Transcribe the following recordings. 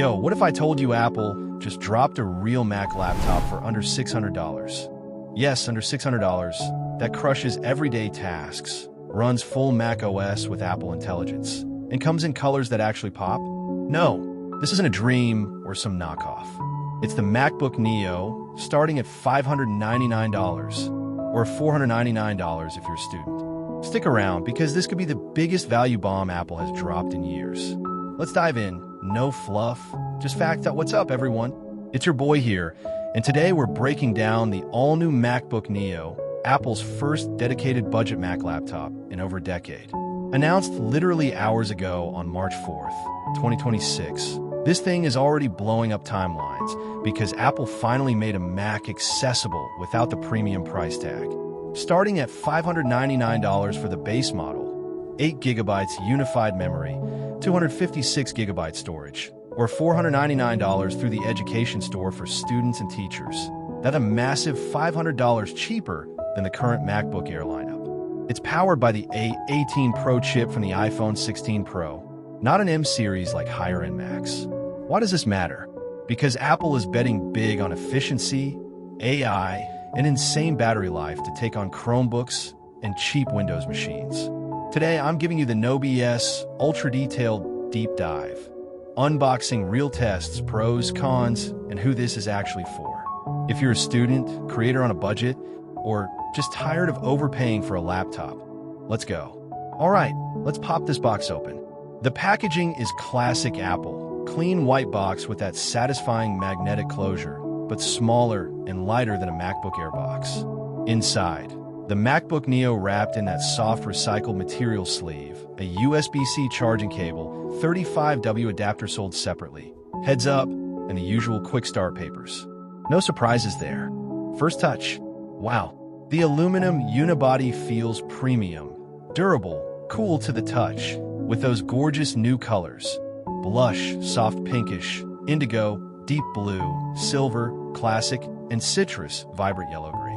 Yo, what if I told you Apple just dropped a real Mac laptop for under $600? Yes, under $600, that crushes everyday tasks, runs full macOS with Apple Intelligence, and comes in colors that actually pop? No, this isn't a dream or some knockoff. It's the MacBook Neo, starting at $599, or $499 if you're a student. Stick around, because this could be the biggest value bomb Apple has dropped in years. Let's dive in. No fluff, just fact out. What's up, everyone? It's your boy here, and today we're breaking down the all-new MacBook Neo, Apple's first dedicated budget Mac laptop in over a decade. Announced literally hours ago on March 4th, 2026, this thing is already blowing up timelines because Apple finally made a Mac accessible without the premium price tag. Starting at $599 for the base model, 8 GB unified memory, 256 GB storage, or $499 through the education store for students and teachers. That's a massive $500 cheaper than the current MacBook Air lineup. It's powered by the A18 Pro chip from the iPhone 16 Pro, not an M series like higher-end Macs. Why does this matter? Because Apple is betting big on efficiency, AI, and insane battery life to take on Chromebooks and cheap Windows machines. Today, I'm giving you the no BS, ultra-detailed deep dive, unboxing real tests, pros, cons, and who this is actually for. If you're a student, creator on a budget, or just tired of overpaying for a laptop, let's go. All right, let's pop this box open. The packaging is classic Apple, clean white box with that satisfying magnetic closure, but smaller and lighter than a MacBook Air box. Inside, the MacBook Neo wrapped in that soft recycled material sleeve, a USB-C charging cable, 35W adapter sold separately, heads up, and the usual quick start papers. No surprises there. First touch. Wow. The aluminum unibody feels premium, durable, cool to the touch, with those gorgeous new colors. Blush, soft pinkish, indigo, deep blue, silver, classic, and citrus, vibrant yellow-green.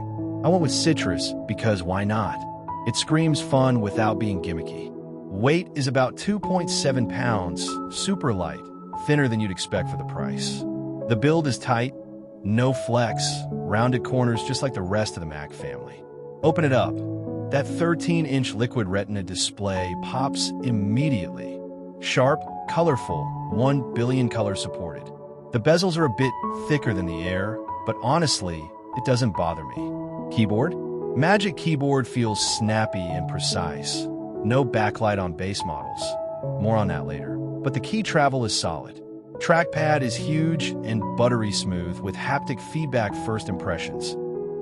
I went with citrus because why not? It screams fun without being gimmicky. Weight is about 2.7 pounds, super light, thinner than you'd expect for the price. The build is tight, no flex, rounded corners just like the rest of the Mac family. Open it up. That 13-inch liquid Retina display pops immediately. Sharp, colorful, 1 billion colors supported. The bezels are a bit thicker than the Air, but honestly, it doesn't bother me. Keyboard? Magic Keyboard feels snappy and precise. No backlight on base models. More on that later. But the key travel is solid. Trackpad is huge and buttery smooth with haptic feedback first impressions.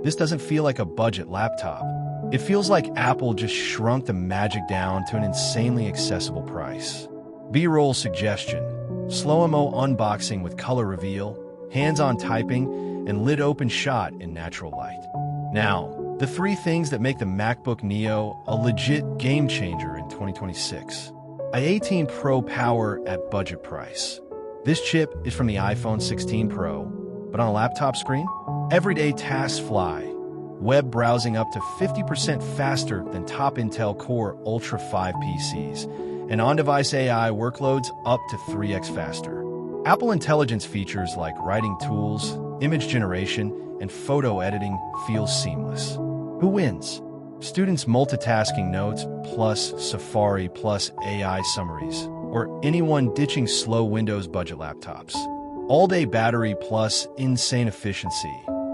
This doesn't feel like a budget laptop. It feels like Apple just shrunk the magic down to an insanely accessible price. B-roll suggestion. Slow-mo unboxing with color reveal, hands-on typing, and lid-open shot in natural light. Now, the 3 things that make the MacBook Neo a legit game-changer in 2026. A18 Pro power at budget price. This chip is from the iPhone 16 Pro, but on a laptop screen, everyday tasks fly. Web browsing up to 50% faster than top Intel Core Ultra 5 PCs, and on-device AI workloads up to 3x faster. Apple Intelligence features like writing tools, image generation, and photo editing feel seamless. Who wins? Students multitasking notes plus Safari plus AI summaries, or anyone ditching slow Windows budget laptops. All-day battery plus insane efficiency,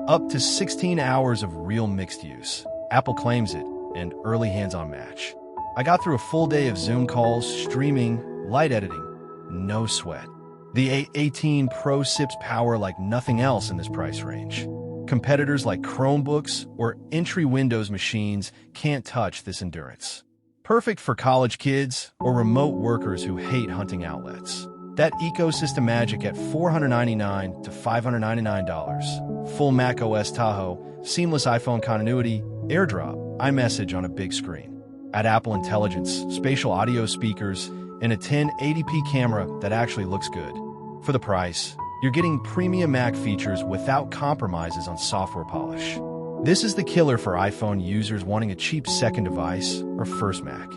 up to 16 hours of real mixed use. Apple claims it, and early hands-on match. I got through a full day of Zoom calls, streaming, light editing, no sweat. The A18 Pro sips power like nothing else in this price range. Competitors like Chromebooks or entry Windows machines can't touch this endurance. Perfect for college kids or remote workers who hate hunting outlets. That ecosystem magic at $499 to $599. Full macOS Tahoe, seamless iPhone continuity, AirDrop, iMessage on a big screen. At Apple Intelligence, spatial audio speakers, and a 1080p camera that actually looks good. For the price, you're getting premium Mac features without compromises on software polish. This is the killer for iPhone users wanting a cheap second device or first Mac.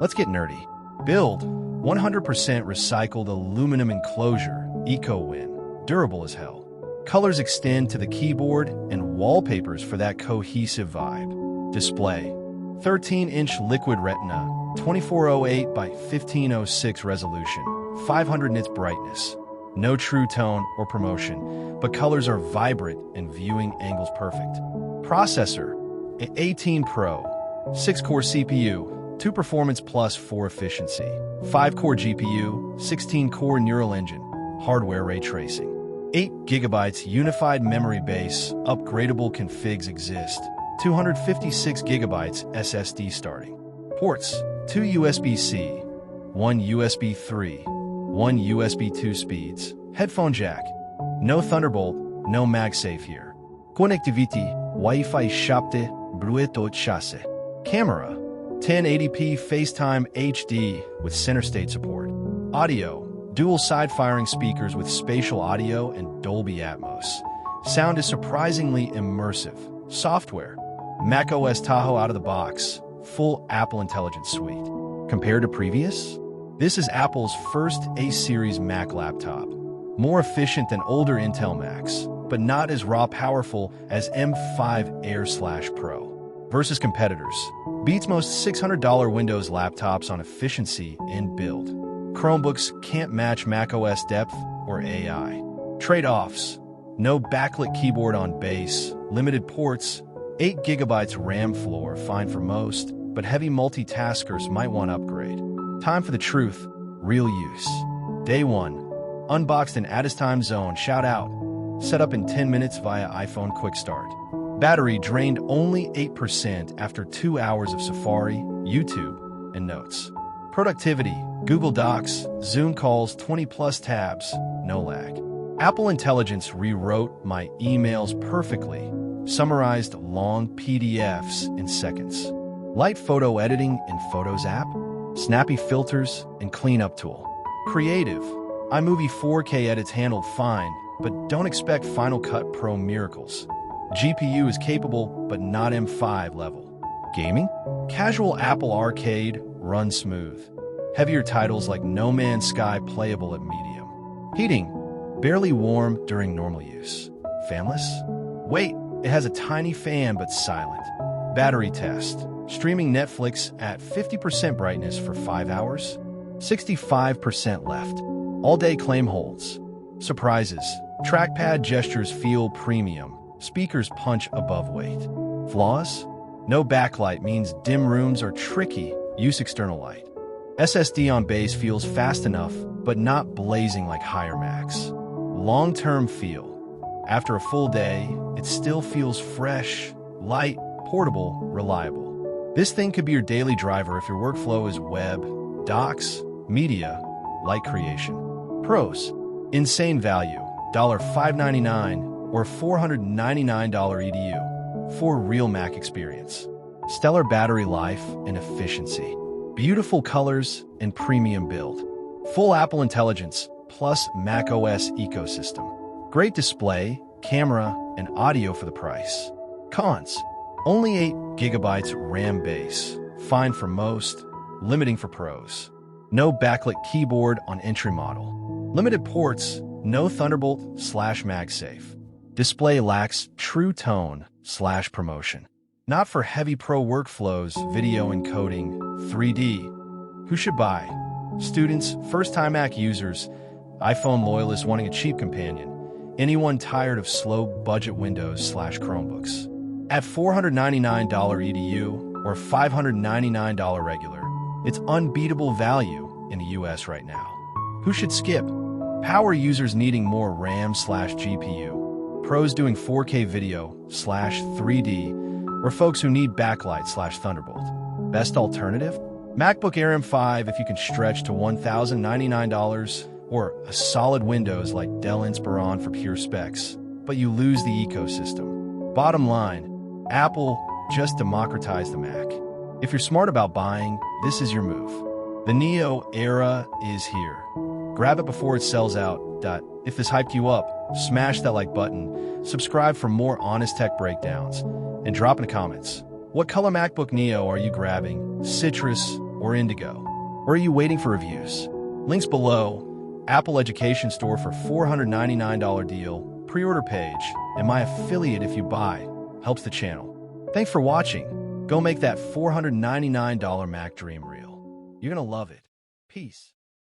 Let's get nerdy. Build: 100% recycled aluminum enclosure, Eco win. Durable as hell. Colors extend to the keyboard and wallpapers for that cohesive vibe. Display. 13-inch liquid Retina, 2408 by 1506 resolution, 500 nits brightness. No true tone or promotion, but colors are vibrant and viewing angles perfect. Processor. A18 Pro. 6-core CPU, 2 performance plus 4 efficiency. 5-core GPU, 16-core neural engine. Hardware ray tracing. 8 GB unified memory base, upgradable configs exist. 256 GB SSD starting. Ports, 2 USB-C, 1 USB 3, 1 USB 2 speeds. Headphone jack. No Thunderbolt, no MagSafe here. Connectivity, Wi-Fi shapte, Bluetooth chasse. Camera, 1080p FaceTime HD with center stage support. Audio, dual side-firing speakers with spatial audio and Dolby Atmos. Sound is surprisingly immersive. Software, macOS Tahoe out of the box, full Apple Intelligence suite. Compared to previous? This is Apple's first A-series Mac laptop. More efficient than older Intel Macs, but not as raw powerful as M5 Air/Pro. Versus competitors, beats most $600 Windows laptops on efficiency and build. Chromebooks can't match macOS depth or AI. Trade-offs. No backlit keyboard on base, limited ports, 8 GB RAM floor, fine for most, but heavy multitaskers might want to upgrade. Time for the truth, real use. Day 1. Unboxed in Addis time zone, shout out. Set up in 10 minutes via iPhone Quick Start. Battery drained only 8% after 2 hours of Safari, YouTube, and Notes. Productivity, Google Docs, Zoom calls, 20+ tabs, no lag. Apple Intelligence rewrote my emails perfectly, summarized long PDFs in seconds. Light photo editing in Photos app, snappy filters, and cleanup tool. Creative, iMovie 4K edits handled fine, but don't expect Final Cut Pro miracles. GPU is capable, but not M5 level. Gaming? Casual Apple Arcade, run smooth. Heavier titles like No Man's Sky playable at medium. Heating, barely warm during normal use. Fanless? Wait, it has a tiny fan but silent. Battery test, streaming Netflix at 50% brightness for 5 hours. 65% left. All-day claim holds. Surprises, trackpad gestures feel premium. Speakers punch above weight. Flaws? No backlight means dim rooms are tricky, use external light. SSD on base feels fast enough, but not blazing like higher Macs. Long-term feel. After a full day, it still feels fresh, light, portable, reliable. This thing could be your daily driver if your workflow is web, docs, media, light creation. Pros. Insane value, $599 or $499 EDU for real Mac experience. Stellar battery life and efficiency. Beautiful colors and premium build. Full Apple Intelligence plus macOS ecosystem. Great display, camera, and audio for the price. Cons. Only 8 GB RAM base. Fine for most, limiting for pros. No backlit keyboard on entry model. Limited ports, no Thunderbolt/MagSafe. Display lacks true tone/promotion. Not for heavy pro workflows, video encoding, 3D. Who should buy? Students, first-time Mac users, iPhone loyalists wanting a cheap companion, anyone tired of slow budget Windows/Chromebooks. At $499 EDU or $599 regular, it's unbeatable value in the US right now. Who should skip? Power users needing more RAM/GPU. Pros doing 4K video/3D, or folks who need backlight/Thunderbolt. Best alternative? MacBook Air M5 if you can stretch to $1,099, or a solid Windows like Dell Inspiron for pure specs, but you lose the ecosystem. Bottom line, Apple just democratized the Mac. If you're smart about buying, this is your move. The Neo era is here. Grab it before it sells out. If this hyped you up, smash that like button, subscribe for more honest tech breakdowns, and drop in the comments. What color MacBook Neo are you grabbing? Citrus or indigo? Or are you waiting for reviews? Links below. Apple Education Store for $499 deal, pre-order page, and my affiliate if you buy. Helps the channel. Thanks for watching. Go make that $499 Mac dream real. You're gonna love it. Peace.